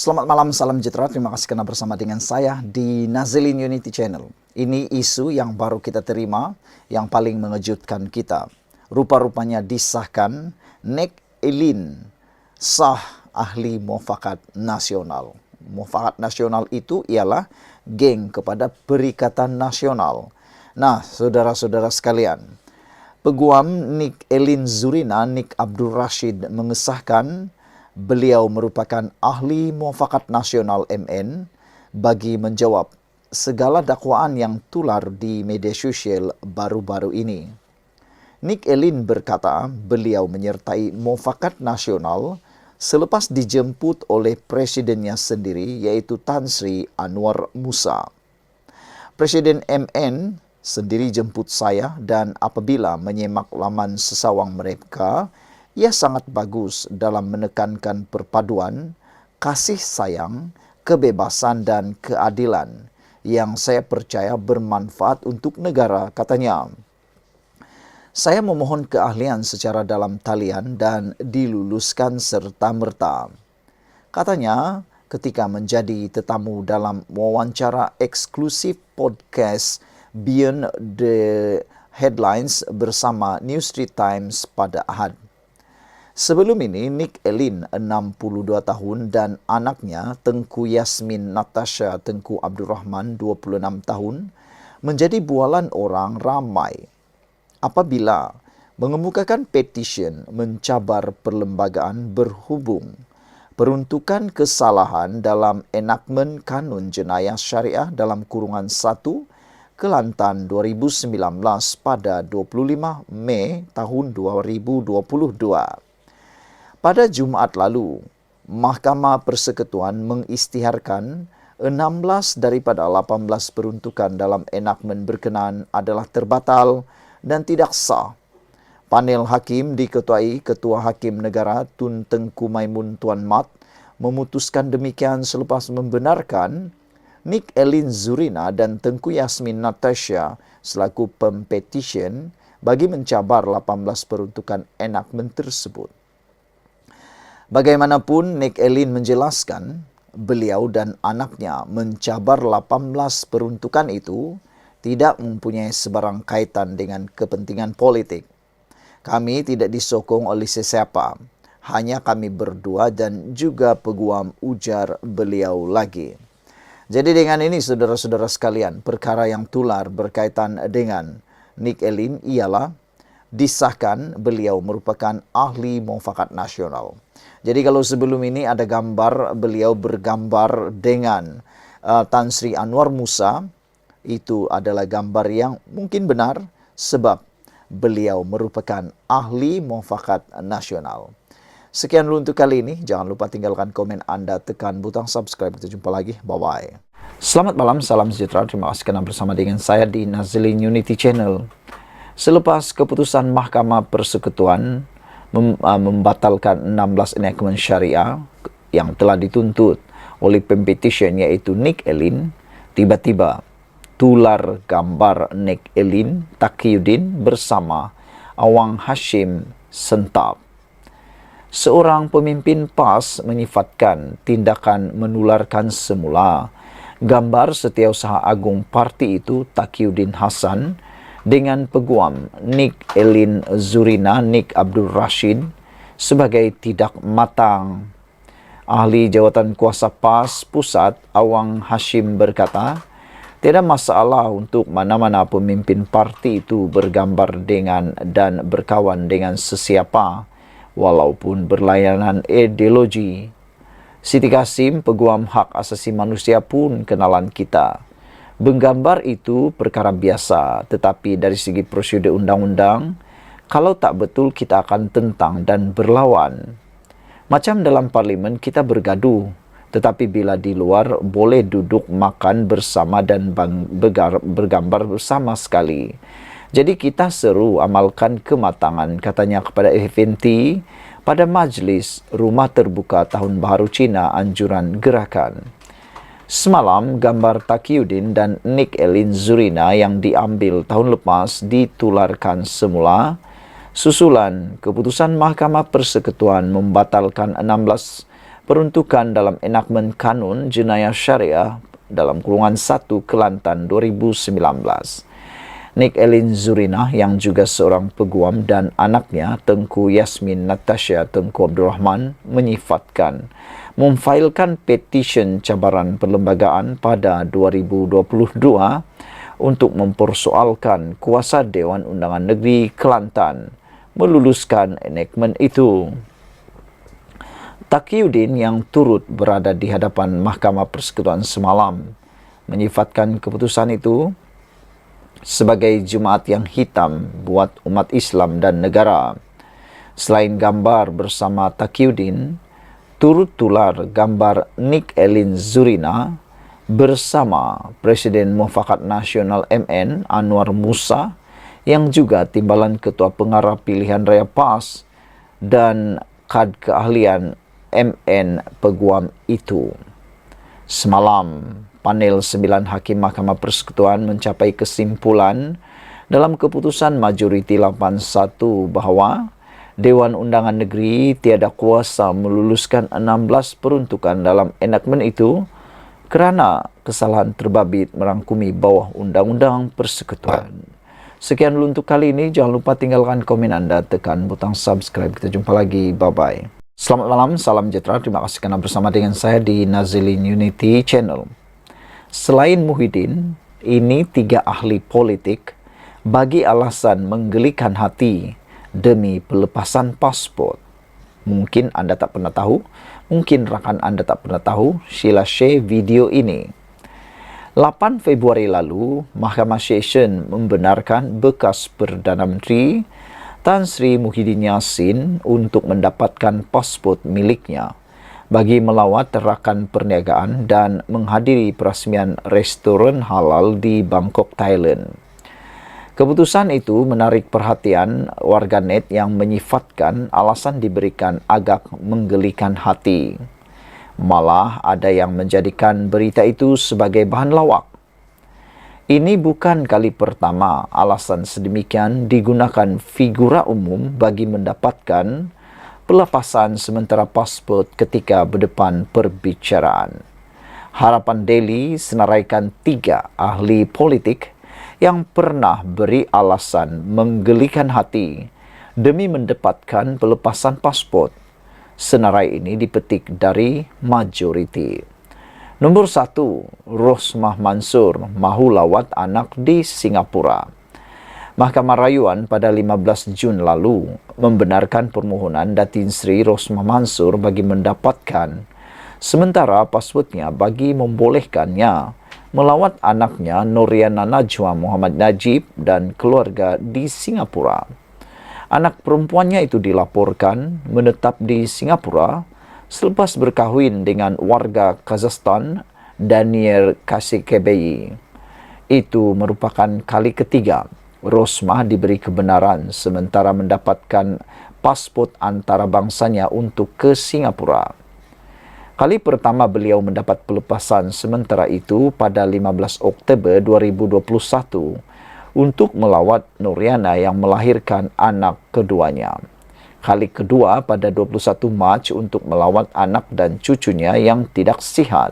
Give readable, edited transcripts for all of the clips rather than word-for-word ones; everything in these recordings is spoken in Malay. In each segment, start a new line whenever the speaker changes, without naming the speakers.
Selamat malam, salam sejahtera. Terima kasih karena bersama dengan saya di Nazilin Unity Channel. Ini isu yang baru kita terima, yang paling mengejutkan kita. Rupa-rupanya disahkan Nick Elin sah ahli muafakat nasional. Muafakat nasional itu ialah geng kepada Perikatan Nasional. Nah, saudara-saudara sekalian, Peguam Nick Elin Zurina, Nick Abdul Rashid mengesahkan beliau merupakan ahli muafakat nasional MN bagi menjawab segala dakwaan yang tular di media sosial baru-baru ini. Nick Elin berkata beliau menyertai muafakat nasional selepas dijemput oleh presidennya sendiri yaitu Tan Sri Anwar Musa. Presiden MN sendiri jemput saya dan apabila menyemak laman sesawang mereka, ia sangat bagus dalam menekankan perpaduan, kasih sayang, kebebasan dan keadilan yang saya percaya bermanfaat untuk negara, katanya. Saya memohon keahlian secara dalam talian dan diluluskan serta-merta. Katanya ketika menjadi tetamu dalam wawancara eksklusif podcast Beyond the Headlines bersama New Street Times pada Ahad. Sebelum ini, Nick Elin, 62 tahun, dan anaknya Tengku Yasmin Natasha Tengku Abdul Rahman, 26 tahun, menjadi bualan orang ramai apabila mengemukakan petisyen mencabar perlembagaan berhubung peruntukan kesalahan dalam enakmen Kanun Jenayah Syariah dalam kurungan 1 Kelantan 2019 pada 25 Mei tahun 2022. Pada Jumaat lalu, Mahkamah Persekutuan mengisytiharkan 16 daripada 18 peruntukan dalam enakmen berkenaan adalah terbatal dan tidak sah. Panel hakim diketuai Ketua Hakim Negara Tun Tengku Maimun Tuan Mat memutuskan demikian selepas membenarkan Nick Elin Zurina dan Tengku Yasmin Natasha selaku pempetisyen bagi mencabar 18 peruntukan enakmen tersebut. Bagaimanapun, Nick Elin menjelaskan beliau dan anaknya mencabar 18 peruntukan itu tidak mempunyai sebarang kaitan dengan kepentingan politik. Kami tidak disokong oleh sesiapa, hanya kami berdua dan juga peguam, ujar beliau lagi. Jadi dengan ini saudara-saudara sekalian, perkara yang tular berkaitan dengan Nick Elin ialah disahkan beliau merupakan ahli muafakat nasional. Jadi kalau sebelum ini ada gambar beliau bergambar dengan Tan Sri Anwar Musa, itu adalah gambar yang mungkin benar sebab beliau merupakan ahli muafakat nasional. Sekian dulu untuk kali ini. Jangan lupa tinggalkan komen Anda, tekan butang subscribe. Kita jumpa lagi. Bye-bye. Selamat malam, salam sejahtera. Terima kasih karena bersama dengan saya di Nazilin Unity Channel. Selepas keputusan Mahkamah Persekutuan membatalkan 16 enactment syariah yang telah dituntut oleh pempetisyen yaitu Nick Elin, tiba-tiba tular gambar Nick Elin Taqiyuddin bersama Awang Hashim Sentap. Seorang pemimpin PAS menyifatkan tindakan menularkan semula gambar Setiausaha Agung Parti itu Taqiyuddin Hasan dengan peguam Nick Elin Zurina, Nick Abdul Rashid sebagai tidak matang. Ahli Jawatan Kuasa PAS Pusat Awang Hashim berkata, tidak masalah untuk mana-mana pemimpin parti itu bergambar dengan dan berkawan dengan sesiapa, walaupun berlayanan ideologi. Siti Kasim, peguam hak asasi manusia pun kenalan kita. Menggambar itu perkara biasa, tetapi dari segi prosedur undang-undang, kalau tak betul kita akan tentang dan berlawan. Macam dalam parlimen kita bergaduh, tetapi bila di luar boleh duduk makan bersama dan bergambar bersama sekali. Jadi kita seru amalkan kematangan, katanya kepada FNT pada majlis Rumah Terbuka Tahun Baharu Cina Anjuran Gerakan. Semalam, gambar Taqiyuddin dan Nick Elin Zurina yang diambil tahun lepas ditularkan semula, susulan keputusan Mahkamah Persekutuan membatalkan 16 peruntukan dalam enakmen Kanun Jenayah Syariah dalam kurungan 1 Kelantan 2019. Nick Elin Zurina yang juga seorang peguam dan anaknya Tengku Yasmin Natasha Tengku Abdul Rahman menyifatkan memfailkan petisyen cabaran perlembagaan pada 2022 untuk mempersoalkan kuasa Dewan Undangan Negeri Kelantan meluluskan enakmen itu. Taqiyuddin yang turut berada di hadapan Mahkamah Persekutuan semalam menyifatkan keputusan itu sebagai Jumaat yang hitam buat umat Islam dan negara. Selain gambar bersama Taqiyuddin, turut tular gambar Nick Elin Zurina bersama Presiden Mufakat Nasional MN Anwar Musa yang juga timbalan Ketua Pengarah Pilihan Raya PAS dan kad keahlian MN peguam itu. Semalam, panel 9 Hakim Mahkamah Persekutuan mencapai kesimpulan dalam keputusan majoriti 8-1 bahawa Dewan Undangan Negeri tiada kuasa meluluskan 16 peruntukan dalam enakmen itu kerana kesalahan terbabit merangkumi bawah Undang-Undang Persekutuan. Sekian dulu untuk kali ini. Jangan lupa tinggalkan komen anda, tekan butang subscribe. Kita jumpa lagi. Bye-bye. Selamat malam, salam sejahtera. Terima kasih kerana bersama dengan saya di Nazilin Unity Channel. Selain Muhyiddin, ini 3 ahli politik bagi alasan menggelikan hati demi pelepasan pasport. Mungkin anda tak pernah tahu, mungkin rakan anda tak pernah tahu, sila share video ini. 8 Februari lalu, Mahkamah Session membenarkan bekas Perdana Menteri Tan Sri Muhyiddin Yassin untuk mendapatkan pasport miliknya bagi melawat rakan perniagaan dan menghadiri perasmian restoran halal di Bangkok, Thailand. Keputusan itu menarik perhatian warganet yang menyifatkan alasan diberikan agak menggelikan hati. Malah ada yang menjadikan berita itu sebagai bahan lawak. Ini bukan kali pertama alasan sedemikian digunakan figura umum bagi mendapatkan pelepasan sementara pasport ketika berdepan perbicaraan. Harapan Daily senaraikan 3 ahli politik yang pernah beri alasan menggelikan hati demi mendapatkan pelepasan pasport. Senarai ini dipetik dari majoriti. Nombor 1, Rosmah Mansur mahu lawat anak di Singapura. Mahkamah Rayuan pada 15 Jun lalu membenarkan permohonan Datin Sri Rosmah Mansur bagi mendapatkan sementara pasportnya bagi membolehkannya melawat anaknya Noriana Najwa Muhammad Najib dan keluarga di Singapura. Anak perempuannya itu dilaporkan menetap di Singapura selepas berkahwin dengan warga Kazakhstan Daniel Kasikebei. Itu merupakan kali ketiga Rosmah diberi kebenaran sementara mendapatkan pasport antarabangsanya untuk ke Singapura. Kali pertama beliau mendapat pelepasan sementara itu pada 15 Oktober 2021 untuk melawat Noriana yang melahirkan anak keduanya. Kali kedua pada 21 Mac untuk melawat anak dan cucunya yang tidak sihat.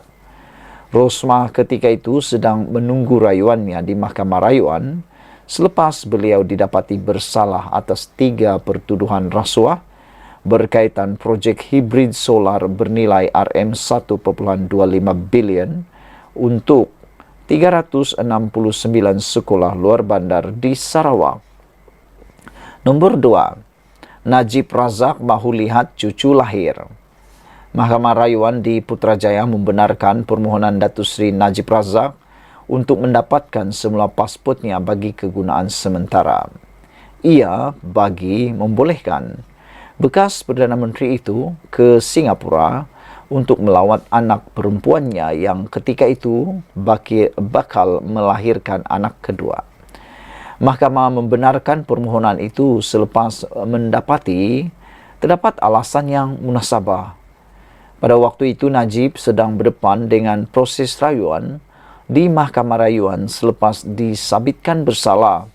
Rosmah ketika itu sedang menunggu rayuannya di Mahkamah Rayuan selepas beliau didapati bersalah atas 3 pertuduhan rasuah berkaitan projek hibrid solar bernilai RM1.25 bilion untuk 369 sekolah luar bandar di Sarawak. Nombor 2, Najib Razak mahu lihat cucu lahir. Mahkamah Rayuan di Putrajaya membenarkan permohonan Datuk Seri Najib Razak untuk mendapatkan semula pasportnya bagi kegunaan sementara. Ia bagi membolehkan bekas Perdana Menteri itu ke Singapura untuk melawat anak perempuannya yang ketika itu bakal melahirkan anak kedua. Mahkamah membenarkan permohonan itu selepas mendapati terdapat alasan yang munasabah. Pada waktu itu Najib sedang berdepan dengan proses rayuan di Mahkamah Rayuan selepas disabitkan bersalah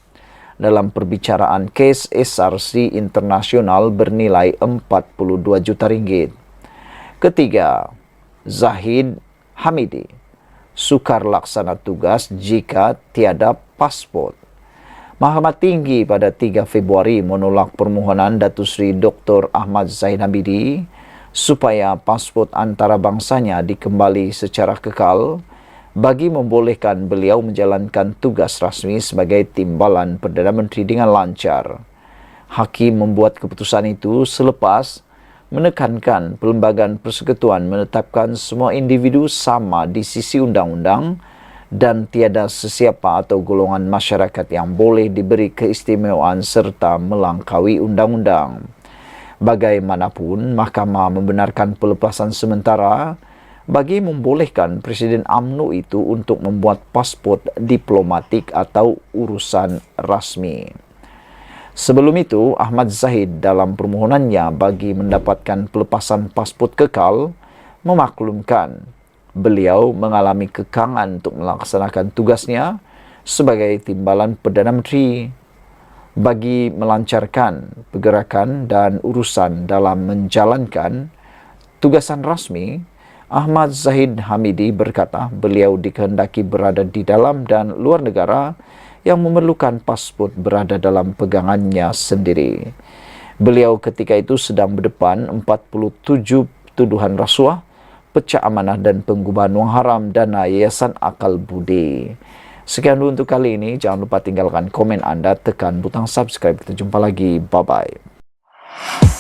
dalam perbicaraan kes SRC internasional bernilai 42 juta ringgit. Ketiga, Zahid Hamidi, sukar laksana tugas jika tiada paspor. Mahkamah Tinggi pada 3 Februari menolak permohonan Datuk Seri Dr. Ahmad Zahid Hamidi supaya paspor antarabangsanya dikembali secara kekal bagi membolehkan beliau menjalankan tugas rasmi sebagai timbalan Perdana Menteri dengan lancar. Hakim membuat keputusan itu selepas menekankan Perlembagaan Persekutuan menetapkan semua individu sama di sisi undang-undang dan tiada sesiapa atau golongan masyarakat yang boleh diberi keistimewaan serta melangkaui undang-undang. Bagaimanapun, Mahkamah membenarkan pelepasan sementara bagi membolehkan Presiden UMNO itu untuk membuat pasport diplomatik atau urusan rasmi. Sebelum itu, Ahmad Zahid dalam permohonannya bagi mendapatkan pelepasan pasport kekal memaklumkan beliau mengalami kekangan untuk melaksanakan tugasnya sebagai timbalan Perdana Menteri bagi melancarkan pergerakan dan urusan dalam menjalankan tugasan rasmi. Ahmad Zahid Hamidi berkata beliau dikehendaki berada di dalam dan luar negara yang memerlukan pasport berada dalam pegangannya sendiri. Beliau ketika itu sedang berdepan 47 tuduhan rasuah, pecah amanah dan penggubahan wang haram dana Yayasan Akal Budi. Sekian dulu untuk kali ini. Jangan lupa tinggalkan komen Anda, tekan butang subscribe. Kita jumpa lagi. Bye-bye.